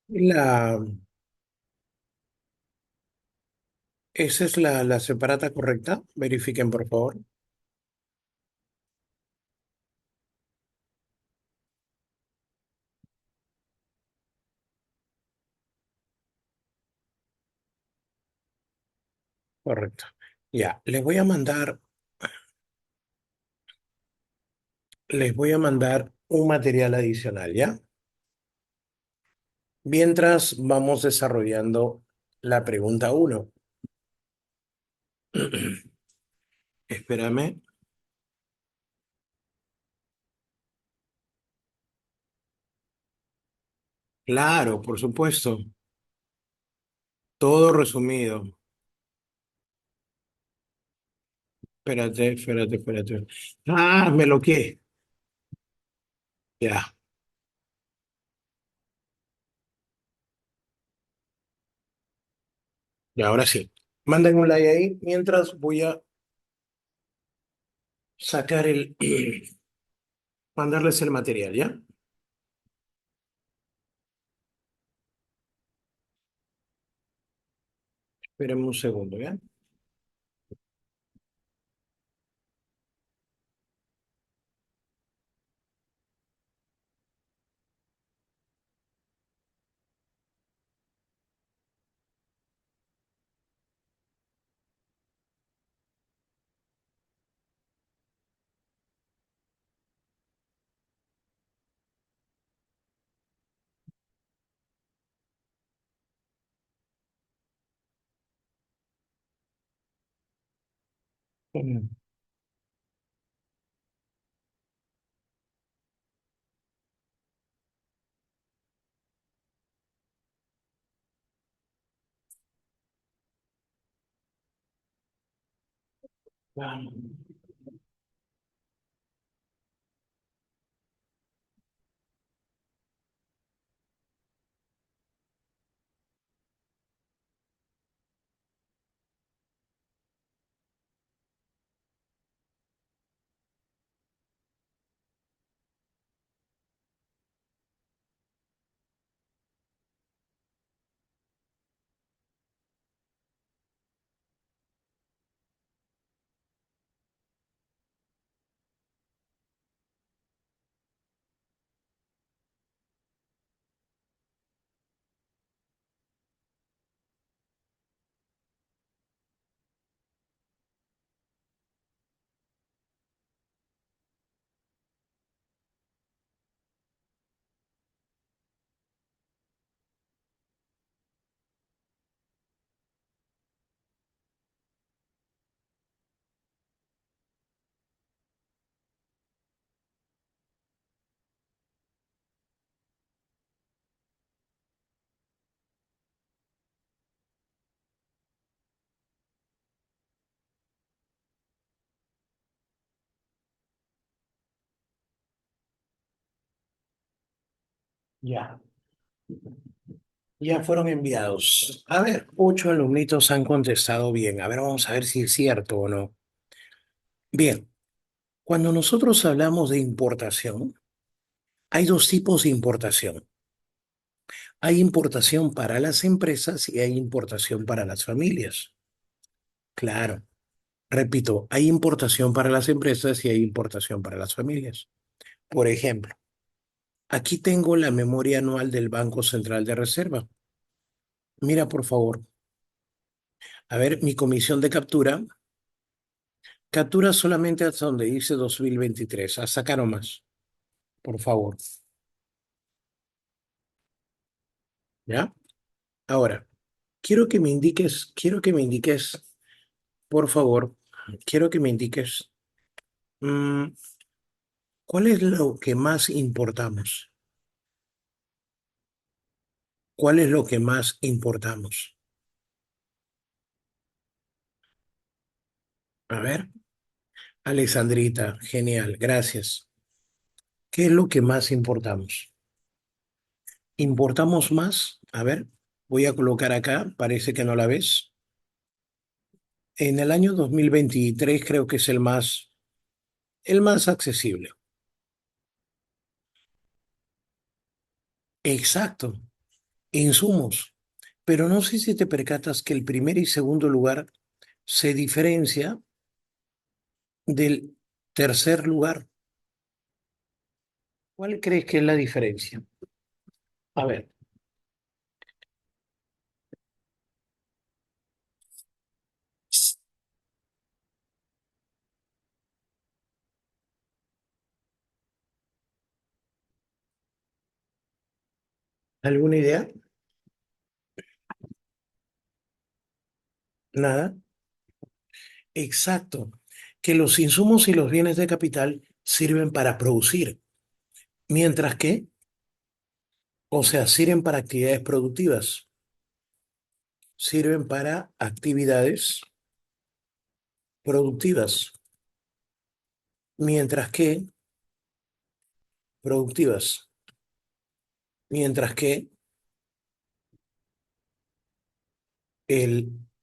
La, esa es la separata correcta. Verifiquen, por favor. Correcto. Ya, les voy a mandar un material adicional, ¿ya? Mientras vamos desarrollando la pregunta uno. Espérame. Claro, por supuesto. Todo resumido. Espérate, espérate, espérate. Ah, me lo que. Ya, y ahora sí. Manden un like ahí mientras voy a sacar mandarles el material, ¿ya? Espérenme un segundo, ¿ya? Mm. Ah, ya, ya fueron enviados. A ver, 8 alumnitos han contestado bien. A ver, vamos a ver si es cierto o no. Bien, cuando nosotros hablamos de importación, hay dos tipos de importación. Hay importación para las empresas y hay importación para las familias. Claro, repito, hay importación para las empresas y hay importación para las familias. Por ejemplo, aquí tengo la memoria anual del Banco Central de Reserva. Mira, por favor. A ver, mi comisión de captura. Captura solamente hasta donde dice 2023. A sacar o más, por favor. ¿Ya? Ahora, quiero que me indiques, por favor, quiero que me indiques, mm, ¿cuál es lo que más importamos? ¿Cuál es lo que más importamos? A ver, Alexandrita, genial, gracias. ¿Qué es lo que más importamos? ¿Importamos más? A ver, voy a colocar acá, parece que no la ves. En el año 2023 creo que es el más accesible. Exacto. insumos. Pero no sé si te percatas que el primer y segundo lugar se diferencia del tercer lugar. ¿Cuál crees que es la diferencia? A ver, ¿alguna idea? Nada. Exacto. Que los insumos y los bienes de capital sirven para producir, mientras que, o sea, sirven para actividades productivas, sirven para actividades productivas, mientras que, productivas, mientras que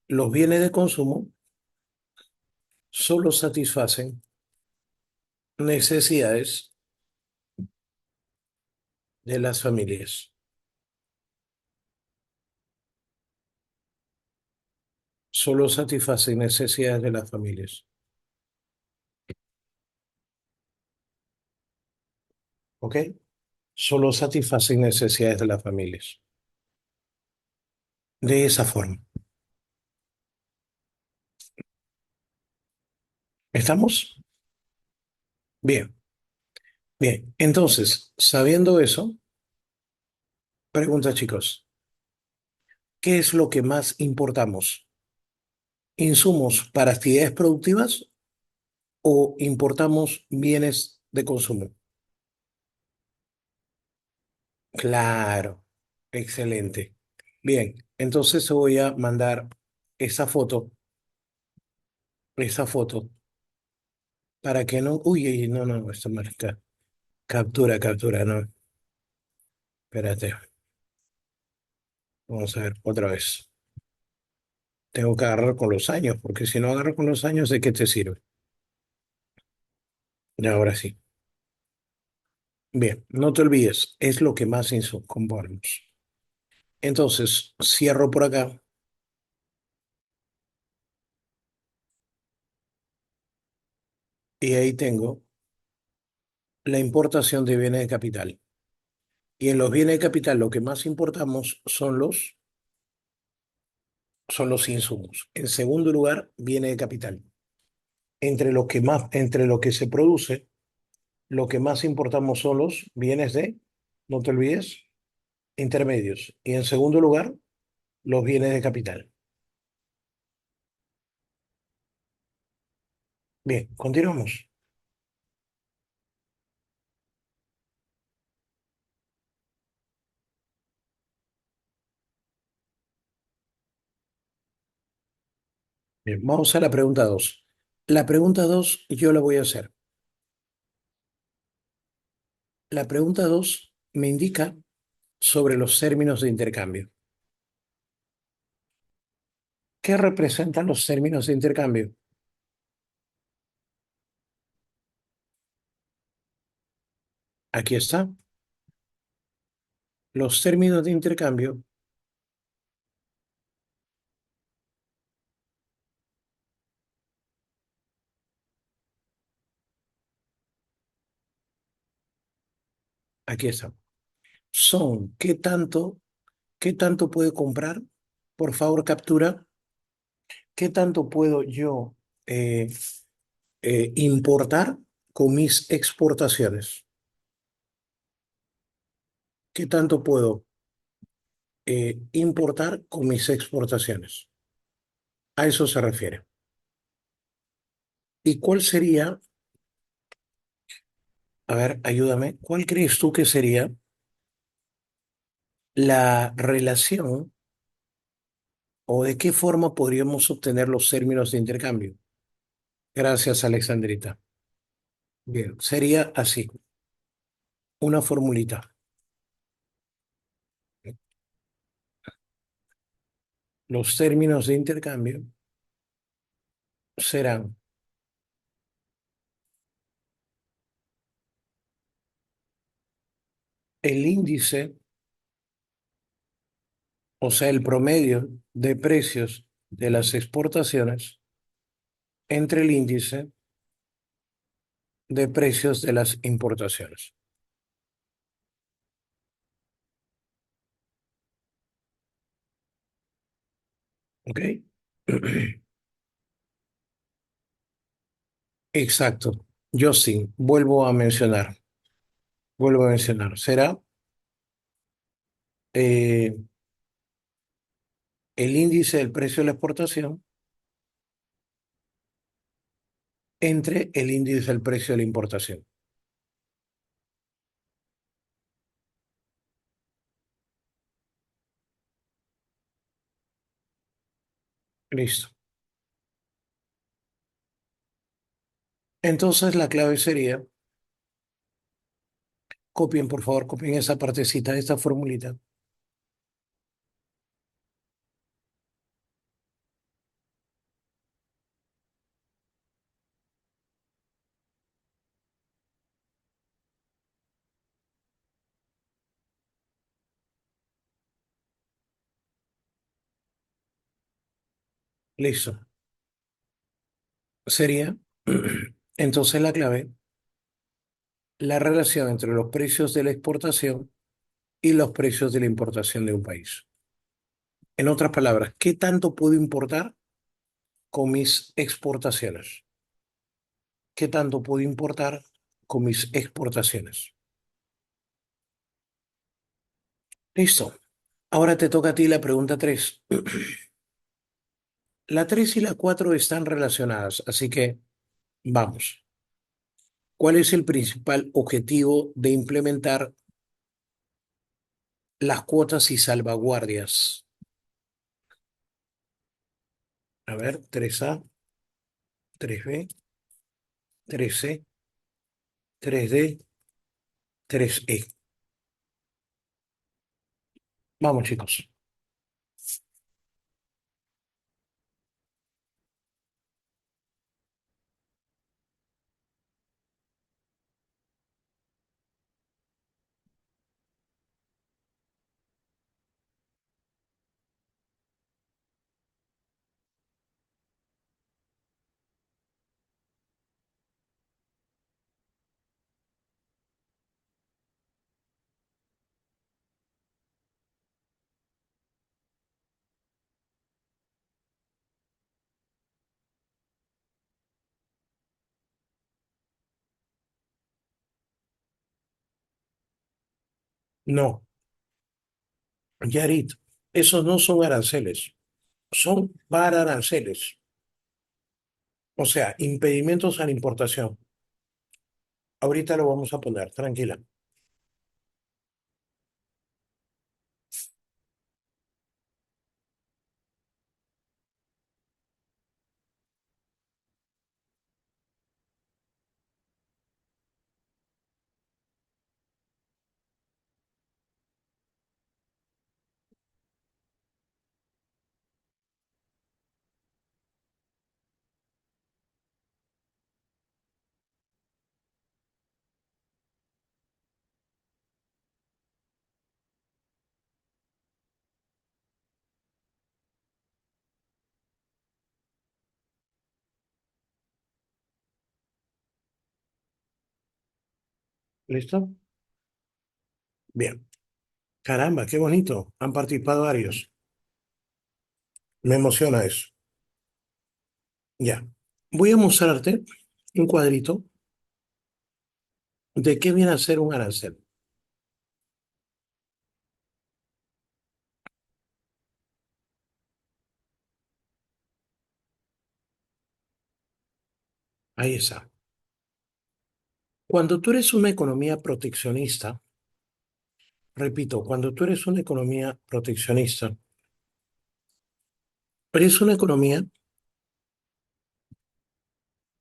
los bienes de consumo solo satisfacen necesidades de las familias, solo satisfacen necesidades de las familias, ¿ok? Solo satisfacen necesidades de las familias. De esa forma. ¿Estamos? Bien, bien. Entonces, sabiendo eso, pregunta chicos, ¿qué es lo que más importamos? ¿Insumos para actividades productivas o importamos bienes de consumo? Claro, excelente. Bien, entonces te voy a mandar esa foto, esa foto, para que no, uy, uy, no, no, está marca. Captura, captura, no, espérate, vamos a ver otra vez. Tengo que agarrar con los años, porque si no agarro con los años, ¿de qué te sirve? Y ahora sí. Bien, no te olvides, es lo que más componemos. Entonces, cierro por acá y ahí tengo la importación de bienes de capital. Y en los bienes de capital lo que más importamos son los insumos. En segundo lugar, bienes de capital. Entre lo que se produce, lo que más importamos son los bienes de, no te olvides, intermedios. Y en segundo lugar, los bienes de capital. Bien, continuamos. Bien, vamos a la pregunta 2. La pregunta 2 yo la voy a hacer. La pregunta 2 me indica sobre los términos de intercambio. ¿Qué representan los términos de intercambio? Aquí está. Los términos de intercambio, aquí están. Son qué tanto puede comprar? Por favor, captura. ¿Qué tanto puedo yo eh, importar con mis exportaciones? ¿Qué tanto puedo importar con mis exportaciones? A eso se refiere. ¿Y cuál sería, a ver, ayúdame, cuál crees tú que sería la relación o de qué forma podríamos obtener los términos de intercambio? Gracias, Alexandrita. Bien, sería así, una formulita. Los términos de intercambio serán el índice o sea, el promedio de precios de las exportaciones entre el índice de precios de las importaciones. ¿Ok? Exacto. Yo sí, vuelvo a mencionar, será eh, el índice del precio de la exportación entre el índice del precio de la importación. Listo. Entonces la clave sería, copien por favor, copien esa partecita de esta formulita. Listo. Sería, entonces la clave, la relación entre los precios de la exportación y los precios de la importación de un país. En otras palabras, ¿qué tanto puedo importar con mis exportaciones? ¿Qué tanto puedo importar con mis exportaciones? Listo. Ahora te toca a ti la pregunta 3. La 3 y la 4 están relacionadas, así que vamos. ¿Cuál es el principal objetivo de implementar las cuotas y salvaguardias? A ver, 3A, 3B, 3C, 3D, 3E. Vamos, chicos. No, Yarit, esos no son aranceles, son pararanceles, o sea, impedimentos a la importación. Ahorita lo vamos a poner, tranquila. ¿Listo? Bien. Caramba, qué bonito. Han participado varios. Me emociona eso. Ya. Voy a mostrarte un cuadrito de qué viene a ser un arancel. Ahí está. Cuando tú eres una economía proteccionista, repito, cuando tú eres una economía proteccionista, eres una economía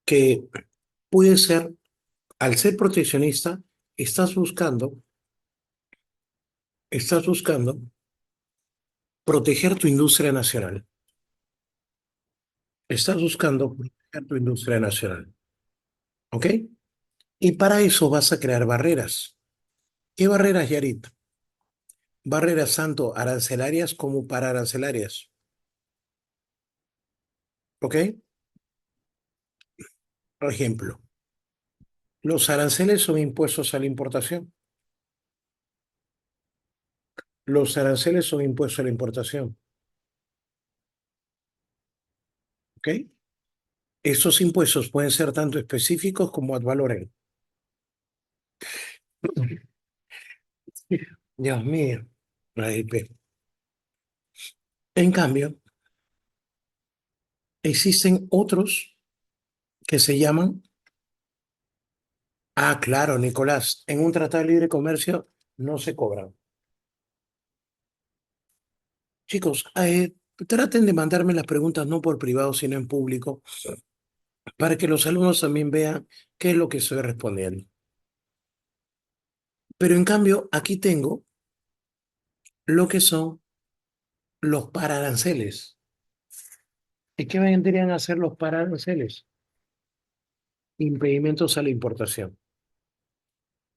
que puede ser, al ser proteccionista, estás buscando, estás buscando proteger tu industria nacional. Estás buscando proteger tu industria nacional. ¿Ok? Y para eso vas a crear barreras. ¿Qué barreras, Yarit? barreras tanto arancelarias como pararancelarias. ¿Ok? Por ejemplo, los aranceles son impuestos a la importación. Los aranceles son impuestos a la importación. ¿Ok? Esos impuestos pueden ser tanto específicos como ad valorem. Dios mío, la IP. En cambio, existen otros que se llaman, ah, claro, Nicolás, en un tratado de libre comercio no se cobran. Chicos, traten de mandarme las preguntas no por privado, sino en público, para que los alumnos también vean qué es lo que estoy respondiendo. Pero en cambio, aquí tengo lo que son los pararanceles. ¿Y qué vendrían a ser los pararanceles? Impedimentos a la importación.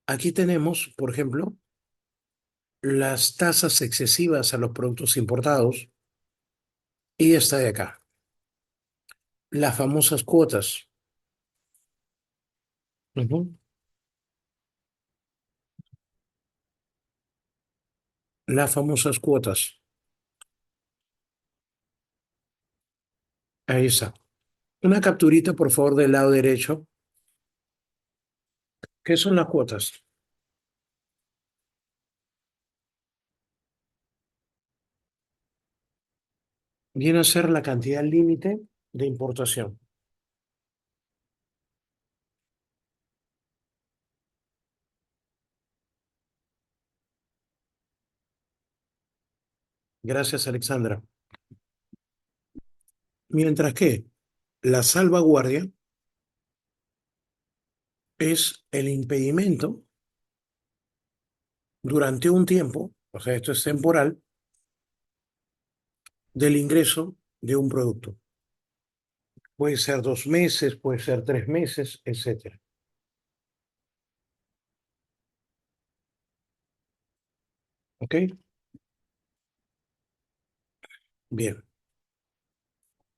Aquí tenemos, por ejemplo, las tasas excesivas a los productos importados y esta de acá, las famosas cuotas. Ujú. Las famosas cuotas. Ahí está. Una capturita, por favor, del lado derecho. ¿Qué son las cuotas? Viene a ser la cantidad límite de importación. Gracias, Alexandra. Mientras que la salvaguardia es el impedimento durante un tiempo, o sea, esto es temporal, del ingreso de un producto. Puede ser 2 meses, puede ser 3 meses, etcétera. ¿Ok? Bien.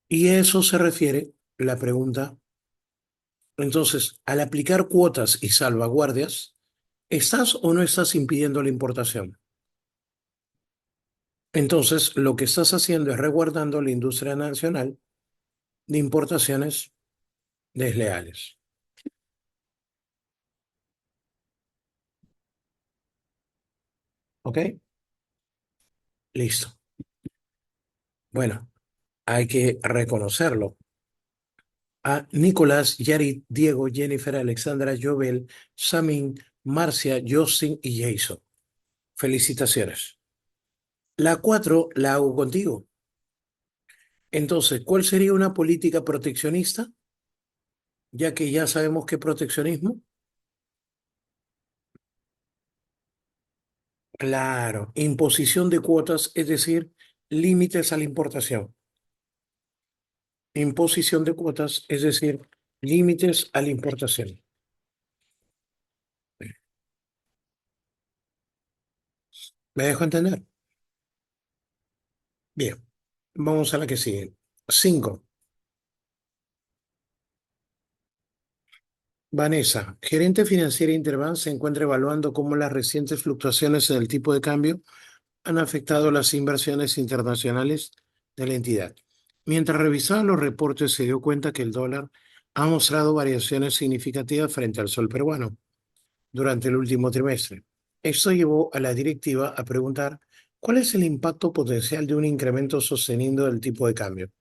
Y a eso se refiere la pregunta. Entonces, al aplicar cuotas y salvaguardias, ¿estás o no estás impidiendo la importación? Entonces, lo que estás haciendo es resguardando la industria nacional de importaciones desleales. ¿Ok? Listo. Bueno, hay que reconocerlo. A Nicolás, Yarit, Diego, Jennifer, Alexandra, Jovel, Samin, Marcia, Justin y Jason. Felicitaciones. La 4 la hago contigo. Entonces, ¿cuál sería una política proteccionista? Ya que ya sabemos que proteccionismo. Claro, imposición de cuotas, es decir, límites a la importación. Imposición de cuotas, es decir, límites a la importación. ¿Me dejo entender? Bien, vamos a la que sigue. 5. Vanessa, gerente financiera Interbank se encuentra evaluando cómo las recientes fluctuaciones en el tipo de cambio han afectado las inversiones internacionales de la entidad. Mientras revisaba los reportes, se dio cuenta que el dólar ha mostrado variaciones significativas frente al sol peruano durante el último trimestre. Esto llevó a la directiva a preguntar cuál es el impacto potencial de un incremento sostenido del tipo de cambio.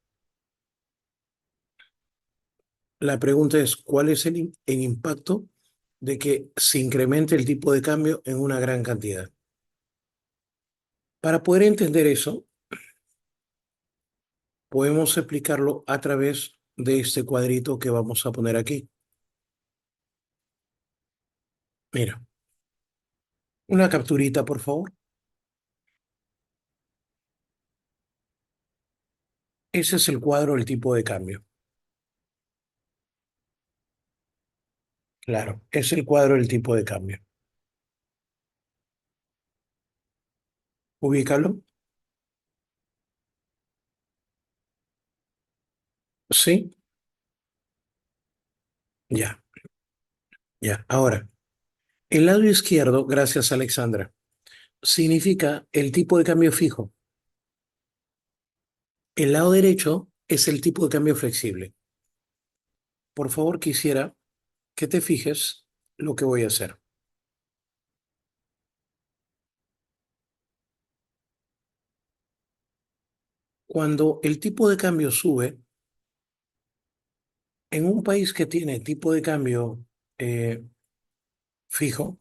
La pregunta es, ¿cuál es el impacto de que se incremente el tipo de cambio en una gran cantidad? Para poder entender eso, podemos explicarlo a través de este cuadrito que vamos a poner aquí. Mira, una capturita, por favor. Ese es el cuadro del tipo de cambio. Claro, es el cuadro del tipo de cambio. Ubícalo. Sí, ya, ya. Ahora, el lado izquierdo, gracias Alexandra, significa el tipo de cambio fijo. El lado derecho es el tipo de cambio flexible. Por favor, quisiera que te fijes lo que voy a hacer. Cuando el tipo de cambio sube, en un país que tiene tipo de cambio eh, fijo,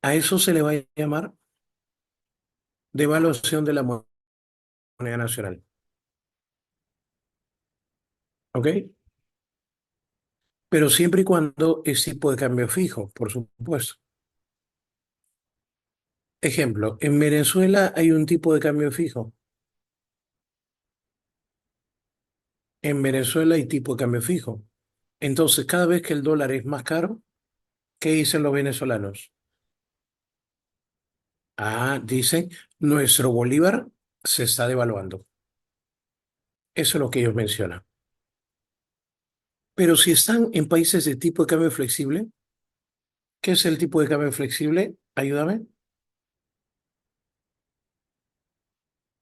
a eso se le va a llamar devaluación de la moneda nacional. ¿Ok? Pero siempre y cuando es tipo de cambio fijo, por supuesto. Ejemplo, en Venezuela hay un tipo de cambio fijo. En Venezuela hay tipo de cambio fijo. Entonces, cada vez que el dólar es más caro, ¿qué dicen los venezolanos? Ah, dicen, nuestro bolívar se está devaluando. Eso es lo que ellos mencionan. Pero si están en países de tipo de cambio flexible, ¿qué es el tipo de cambio flexible? Ayúdame.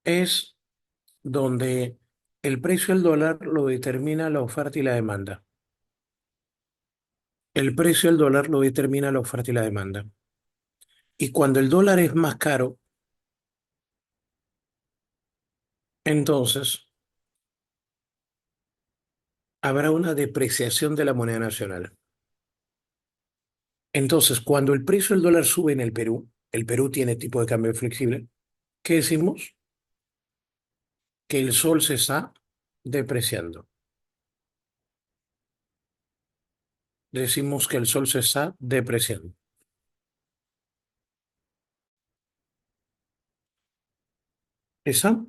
Es donde el precio del dólar lo determina la oferta y la demanda. El precio del dólar lo determina la oferta y la demanda. Y cuando el dólar es más caro, entonces habrá una depreciación de la moneda nacional. Entonces, cuando el precio del dólar sube en el Perú tiene tipo de cambio flexible, ¿qué decimos? Que el sol se está depreciando. Decimos que el sol se está depreciando. ¿Esa?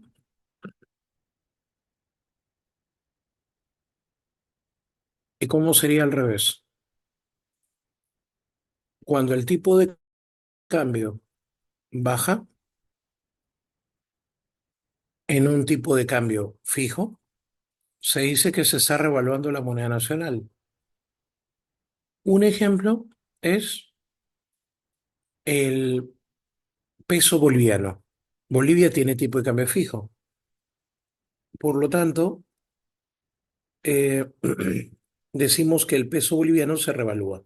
¿Y cómo sería al revés? Cuando el tipo de cambio baja en un tipo de cambio fijo, se dice que se está revaluando la moneda nacional. Un ejemplo es el peso boliviano. Bolivia tiene tipo de cambio fijo. Por lo tanto, eh, decimos que el peso boliviano se revalúa.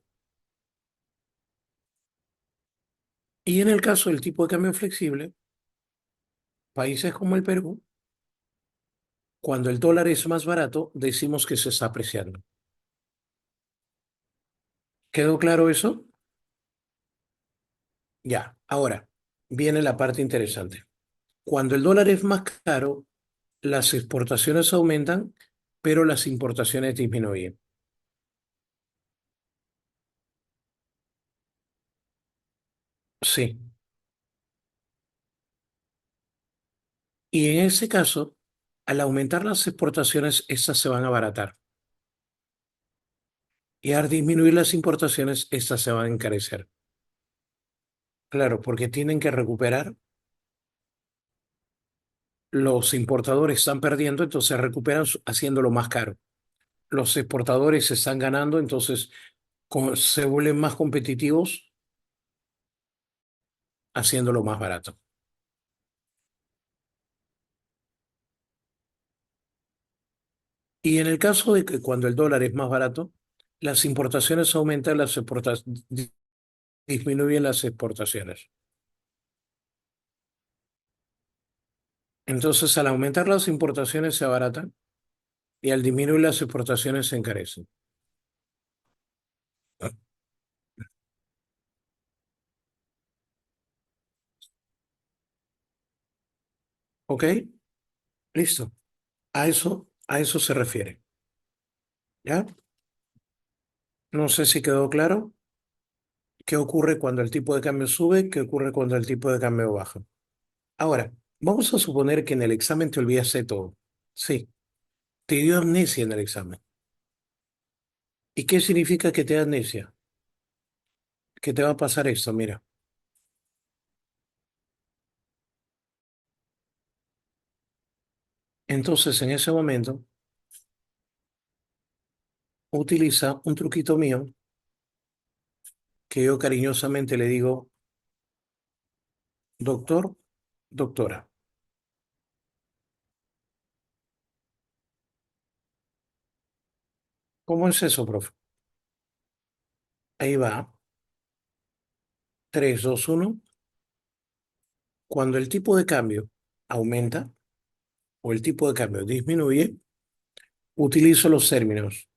Y en el caso del tipo de cambio flexible, países como el Perú, cuando el dólar es más barato, decimos que se está apreciando. ¿Quedó claro eso? Ya. Ahora, viene la parte interesante. Cuando el dólar es más caro, las exportaciones aumentan, pero las importaciones disminuyen. Sí. Y en ese caso, al aumentar las exportaciones, estas se van a abaratar. Y al disminuir las importaciones, estas se van a encarecer. Claro, porque tienen que recuperar, los importadores están perdiendo, entonces recuperan haciéndolo más caro. Los exportadores están ganando, entonces se vuelven más competitivos haciéndolo más barato. Y en el caso de que cuando el dólar es más barato, las importaciones aumentan, disminuyen las exportaciones. Entonces, al aumentar las importaciones se abaratan y al disminuir las exportaciones se encarecen. ¿Ok? Listo. A eso se refiere. ¿Ya? No sé si quedó claro qué ocurre cuando el tipo de cambio sube, qué ocurre cuando el tipo de cambio baja. Ahora, vamos a suponer que en el examen te olvidaste todo. Sí, te dio amnesia en el examen. ¿Y qué significa que te da amnesia? Que te va a pasar esto, mira. Entonces, en ese momento, utiliza un truquito mío que yo cariñosamente le digo, doctor, doctora. ¿Cómo es eso, profe? Ahí va, 3, 2, 1. Cuando el tipo de cambio aumenta o el tipo de cambio disminuye, utilizo los términos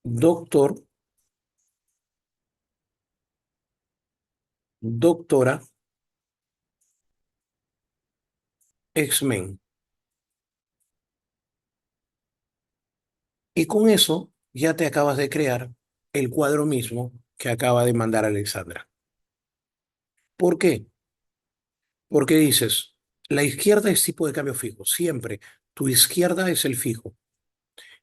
doctor, doctora, X-Men. Y con eso ya te acabas de crear el cuadro mismo que acaba de mandar Alexandra. ¿Por qué? Porque dices, la izquierda es tipo de cambio fijo, siempre. Tu izquierda es el fijo.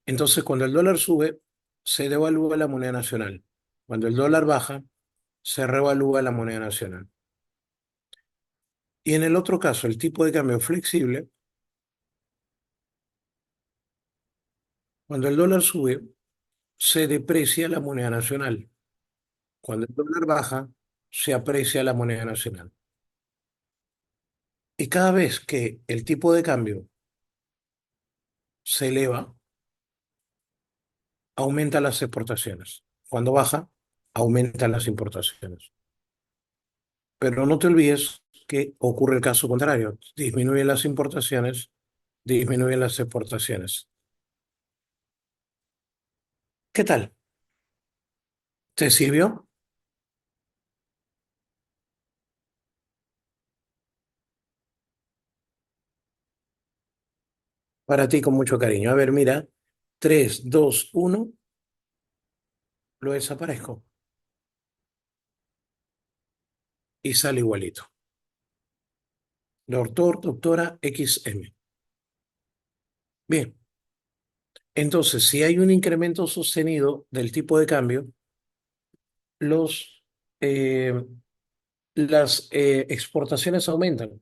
Entonces, cuando el dólar sube, se devalúa la moneda nacional. Cuando el dólar baja, se revalúa la moneda nacional. Y en el otro caso, el tipo de cambio flexible, cuando el dólar sube, se deprecia la moneda nacional. Cuando el dólar baja, se aprecia la moneda nacional. Y cada vez que el tipo de cambio se eleva, aumenta las exportaciones. Cuando baja, aumentan las importaciones. Pero no te olvides que ocurre el caso contrario. Disminuyen las importaciones, disminuyen las exportaciones. ¿Qué tal? ¿Te sirvió? Para ti con mucho cariño. A ver, mira, 3, 2, 1, lo desaparezco y sale igualito. Doctor, doctora XM. Bien, entonces si hay un incremento sostenido del tipo de cambio, los, eh, las exportaciones aumentan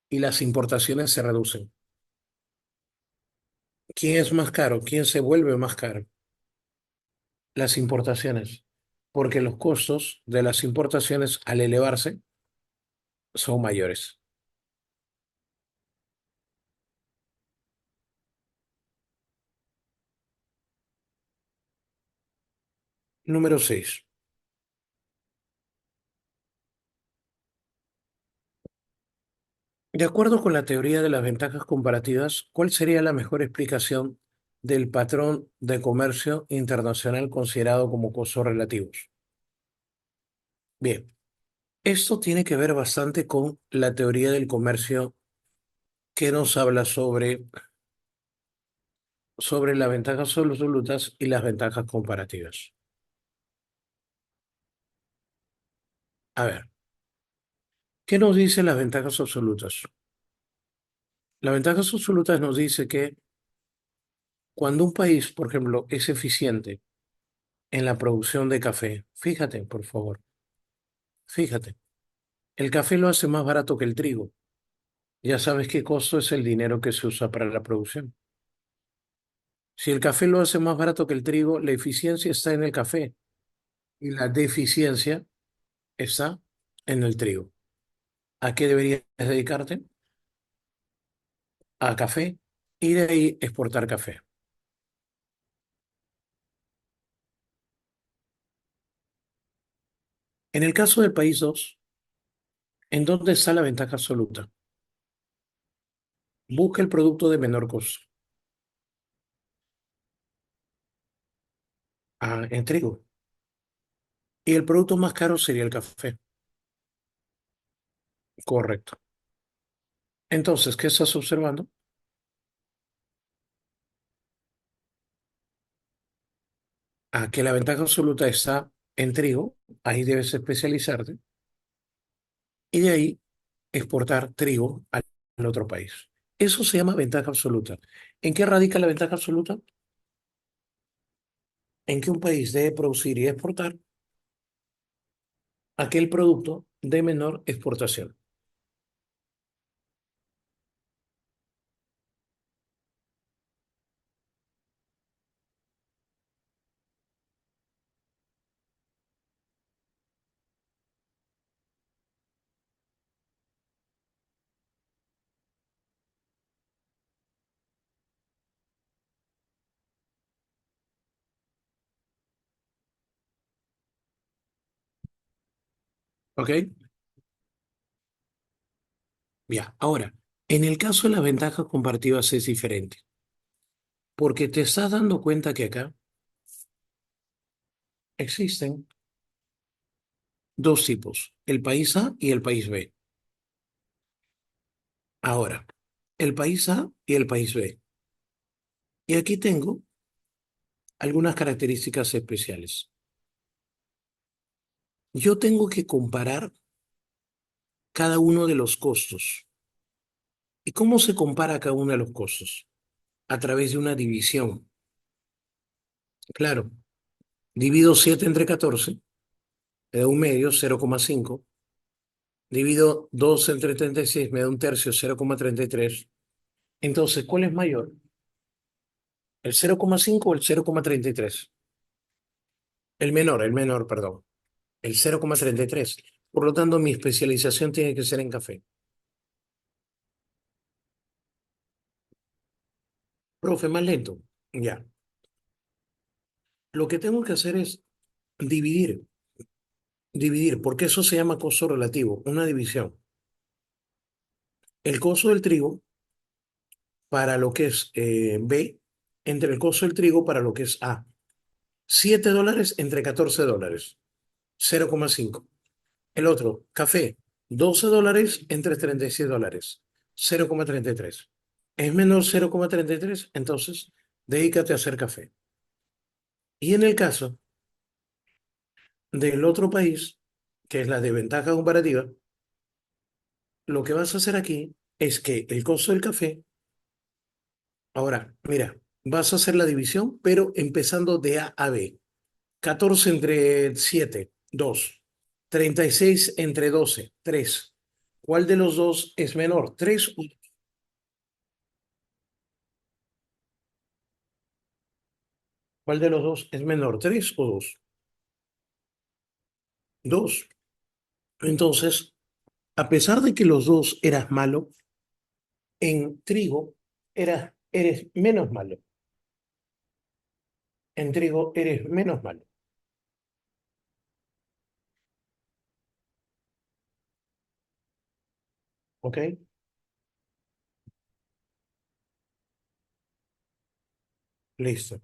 y las importaciones se reducen. ¿Quién es más caro? ¿Quién se vuelve más caro? Las importaciones, porque los costos de las importaciones al elevarse son mayores. Número 6. De acuerdo con la teoría de las ventajas comparativas, ¿cuál sería la mejor explicación del patrón de comercio internacional considerado como costos relativos? Bien, esto tiene que ver bastante con la teoría del comercio que nos habla sobre las ventajas absolutas y las ventajas comparativas. A ver, ¿qué nos dicen las ventajas absolutas? Las ventajas absolutas nos dice que cuando un país, por ejemplo, es eficiente en la producción de café, fíjate, por favor, fíjate, el café lo hace más barato que el trigo. Ya sabes qué costo es el dinero que se usa para la producción. Si el café lo hace más barato que el trigo, la eficiencia está en el café y la deficiencia está en el trigo. ¿A qué deberías dedicarte? A café y de ahí exportar café. En el caso del país 2, ¿en dónde está la ventaja absoluta? Busca el producto de menor costo. Ah, en trigo. Y el producto más caro sería el café. Correcto. Entonces, ¿qué estás observando? Que la ventaja absoluta está en trigo, ahí debes especializarte y de ahí exportar trigo al otro país. Eso se llama ventaja absoluta. ¿En qué radica la ventaja absoluta? En que un país debe producir y exportar aquel producto, de menor exportación. ¿Ok? Ya, ahora, en el caso de las ventajas comparativas es diferente, porque te estás dando cuenta que acá existen dos tipos, el país A y el país B. Ahora, el país A y el país B. Y aquí tengo algunas características especiales. Yo tengo que comparar cada uno de los costos. ¿Y cómo se compara cada uno de los costos? A través de una división. Claro, divido 7 entre 14, me da un medio, 0,5. Divido 2 entre 36, me da un tercio, 0,33. Entonces, ¿cuál es mayor? ¿El 0,5 o el 0,33? El menor, perdón. El 0,33. Por lo tanto, mi especialización tiene que ser en café. Profe, más lento. Ya. Lo que tengo que hacer es dividir, dividir, porque eso se llama costo relativo, una división. El costo del trigo para lo que es B entre el costo del trigo para lo que es A. $7 entre $14, 0,5. El otro, café, $12 entre $36, 0,33. Es menor 0,33, entonces dedícate a hacer café. Y en el caso del otro país, que es la desventaja comparativa, lo que vas a hacer aquí es que el costo del café, ahora, mira, vas a hacer la división, pero empezando de A a B. 14 entre 7, 2. 36 entre 12, 3. ¿Cuál de los dos es menor? ¿3 o cuál de los dos es menor? ¿3 o 2? 2. Entonces, a pesar de que los dos eras malo, en trigo eres menos malo. En trigo eres menos malo. ¿Ok? Listo.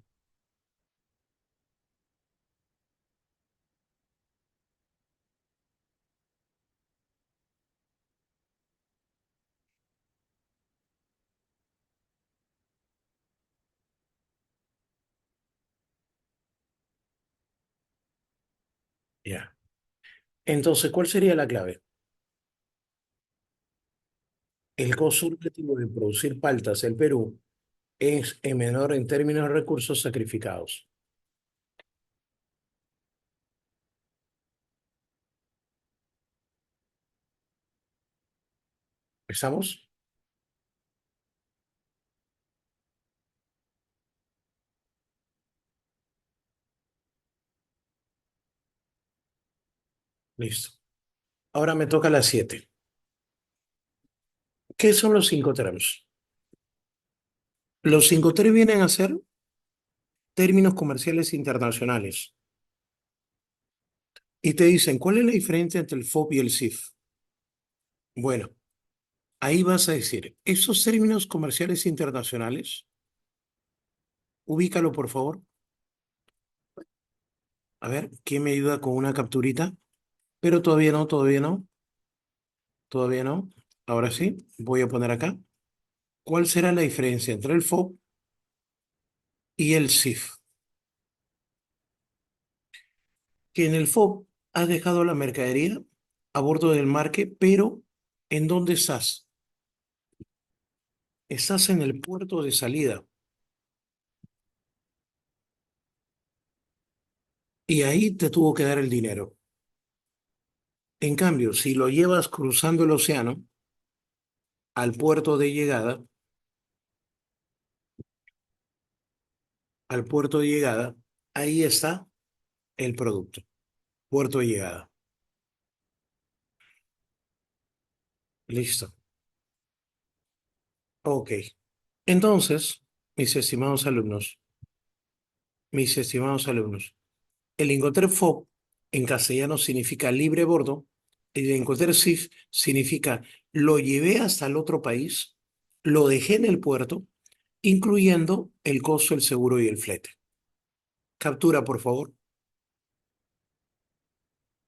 Ya. Entonces, ¿cuál sería la clave? El costo objetivo de producir paltas en Perú es menor en términos de recursos sacrificados. ¿Estamos? Listo. Ahora me toca las 7. ¿Qué son los 5 terms? Los 5 terms vienen a ser términos comerciales internacionales y te dicen, ¿cuál es la diferencia entre el FOB y el CIF? Bueno, ahí vas a decir, esos términos comerciales internacionales, ubícalo por favor. A ver, ¿quién me ayuda con una capturita? Pero todavía no, todavía no, todavía no. Ahora sí, voy a poner acá. ¿Cuál será la diferencia entre el FOB y el CIF? Que en el FOB has dejado la mercadería a bordo del marque, pero ¿en dónde estás? Estás en el puerto de salida y ahí te tuvo que dar el dinero. En cambio, si lo llevas cruzando el océano al puerto de llegada, ahí está el producto, puerto de llegada. Listo. Ok. Entonces, mis estimados alumnos, mis estimados alumnos, el Incoterm FOB en castellano significa libre bordo, Y encontrar SIF significa lo llevé hasta el otro país, lo dejé en el puerto, incluyendo el costo, el seguro y el flete. Captura, por favor.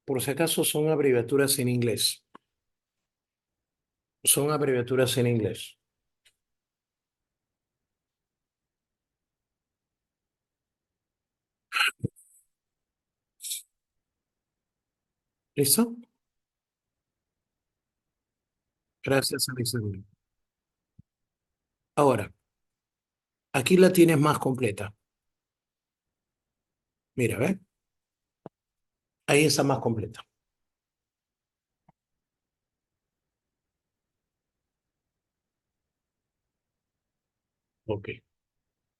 Por si acaso son abreviaturas en inglés. Son abreviaturas en inglés. ¿Listo? Gracias, Alexander. Ahora, aquí la tienes más completa. Mira, ¿ves? Ahí está más completa. Ok.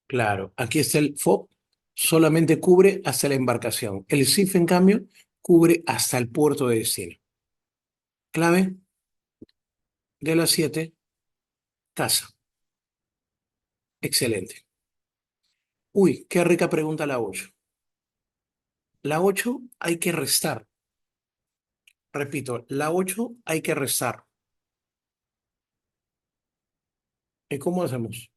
Claro, aquí está el FOB, solamente cubre hasta la embarcación. El SIF, en cambio, cubre hasta el puerto de destino. Clave de las 7, casa. Excelente. Uy, qué rica pregunta la 8. La 8 hay que restar. Repito, la 8 hay que restar. ¿Y cómo hacemos?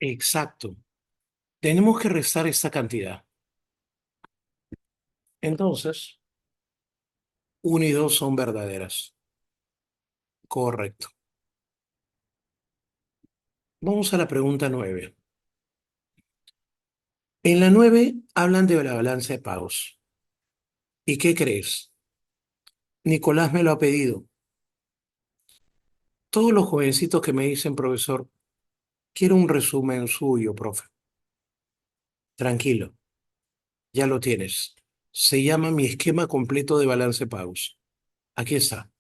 Exacto. Tenemos que restar esta cantidad. Entonces, 1 y 2 son verdaderas. Correcto. Vamos a la pregunta 9. En la 9 hablan de la balanza de pagos. ¿Y qué crees? Nicolás me lo ha pedido. Todos los jovencitos que me dicen, profesor, quiero un resumen suyo, profe. Tranquilo, ya lo tienes. Se llama mi esquema completo de balance de pagos. Aquí está.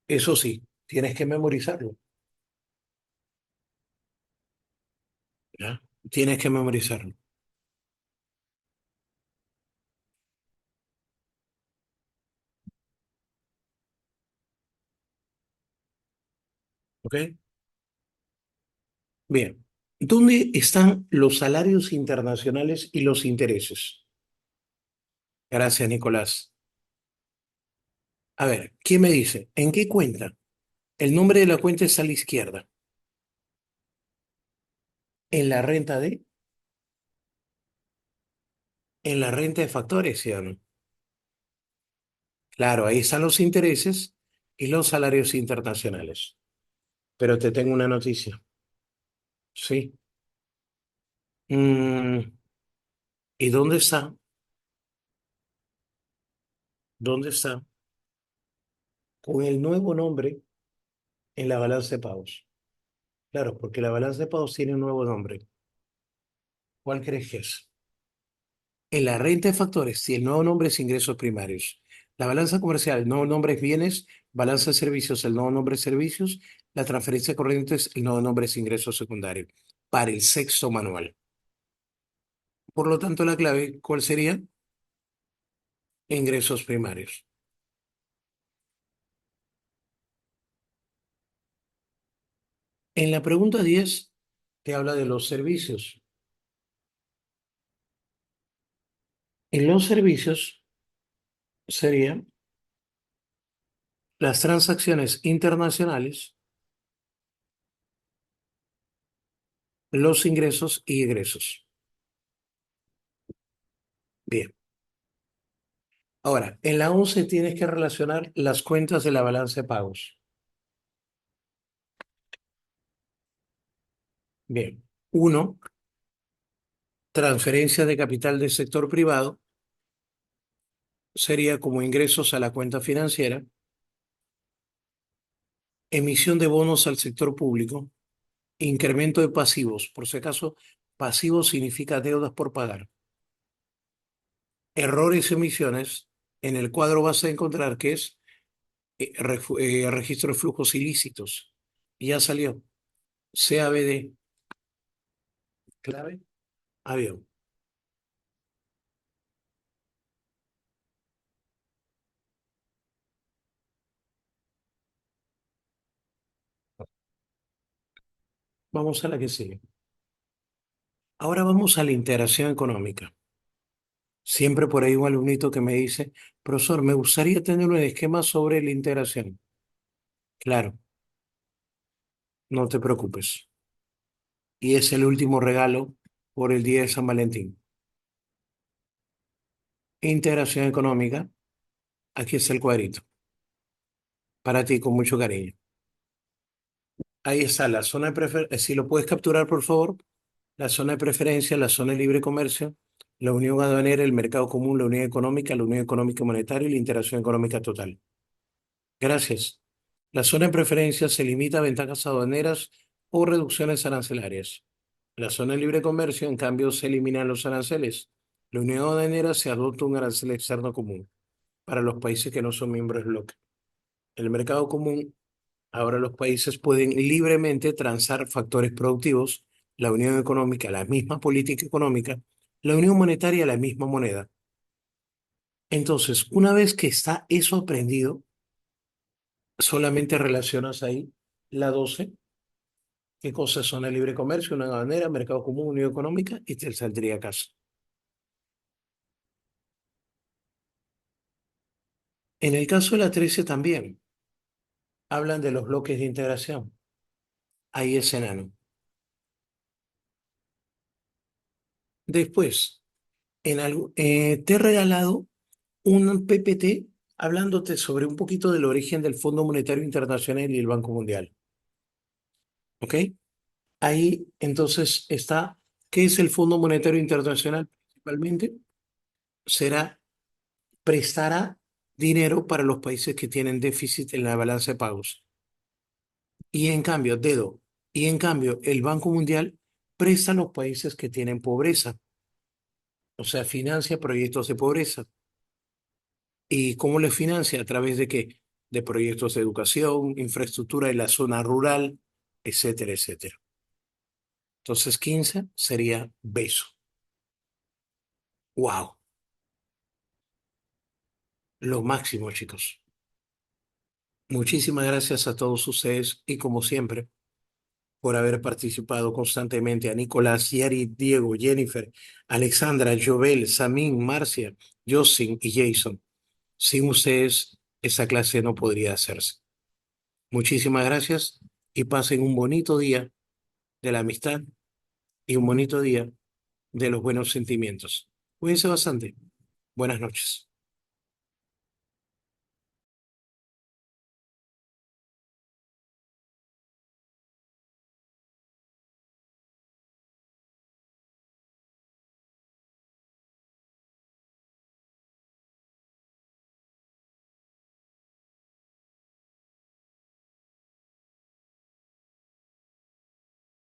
Eso sí, tienes que memorizarlo, ¿ya? Tienes que memorizarlo, ¿ok? Bien. ¿Dónde están los salarios internacionales y los intereses? Gracias, Nicolás. A ver, ¿quién me dice? ¿En qué cuenta? El nombre de la cuenta está a la izquierda. ¿En la renta de? ¿En la renta de factores, sí o no? Claro, ahí están los intereses y los salarios internacionales. Pero te tengo una noticia. Sí. Mm, ¿y dónde está? ¿Dónde está? Con el nuevo nombre en la balanza de pagos. Claro, porque la balanza de pagos tiene un nuevo nombre. ¿Cuál crees que es? En la renta de factores, si el nuevo nombre es ingresos primarios. La balanza comercial, el nuevo nombre es bienes. Balanza de servicios, el nuevo nombre es servicios. La transferencia corriente, el nuevo nombre es ingresos secundarios. Para el sexto manual. Por lo tanto, la clave, ¿cuál sería? Ingresos primarios. En la pregunta 10 te habla de los servicios. En los servicios serían las transacciones internacionales, los ingresos y egresos. Bien. Ahora, en la 11 tienes que relacionar las cuentas de la balanza de pagos. Bien. Uno, transferencia de capital del sector privado sería como ingresos a la cuenta financiera, emisión de bonos al sector público, incremento de pasivos. Por si acaso, pasivos significa deudas por pagar. errores y omisiones, en el cuadro vas a encontrar que es registro de flujos ilícitos. Y ya salió. CABD, clave, avión. Vamos a la que sigue. Ahora vamos a la integración económica. Siempre por ahí un alumnito que me dice, profesor, me gustaría tener un esquema sobre la integración. Claro, no te preocupes. Y es el último regalo por el día de San Valentín. Integración económica, aquí está el cuadrito, para ti con mucho cariño. Ahí está la zona de preferencia, si lo puedes capturar por favor, la zona de preferencia, la zona de libre comercio, la unión aduanera, el mercado común, la unión económica y monetaria y la integración económica total. Gracias. La zona de preferencia se limita a ventajas aduaneras o reducciones arancelarias. La zona de libre comercio, en cambio, se eliminan los aranceles. La unión aduanera se adopta un arancel externo común para los países que no son miembros del bloque. El mercado común, ahora los países pueden libremente transar factores productivos, la unión económica, la misma política económica, la unión monetaria, la misma moneda. Entonces, una vez que está eso aprendido, solamente relacionas ahí la 12. ¿Qué cosas son el libre comercio, una aduanera, mercado común, unión económica? Y te saldría a casa. En el caso de la 13 también, hablan de los bloques de integración. Ahí es enano. Después, te he regalado un PPT hablándote sobre un poquito del origen del Fondo Monetario Internacional y el Banco Mundial. ¿Ok? Ahí entonces está, ¿qué es el Fondo Monetario Internacional? Principalmente será, prestará dinero para los países que tienen déficit en la balanza de pagos. Y en cambio, y en cambio el Banco Mundial presta a los países que tienen pobreza, o sea, financia proyectos de pobreza. ¿Y cómo les financia? ¿A través de qué? De proyectos de educación, infraestructura en la zona rural, etcétera, etcétera. Entonces, 15 sería beso. ¡Wow! Lo máximo, chicos. Muchísimas gracias a todos ustedes y como siempre, por haber participado constantemente. A Nicolás, Yari, Diego, Jennifer, Alexandra, Jovel, Samín, Marcia, Josin y Jason. Sin ustedes, esa clase no podría hacerse. Muchísimas gracias y pasen un bonito día de la amistad y un bonito día de los buenos sentimientos. Cuídense bastante. Buenas noches.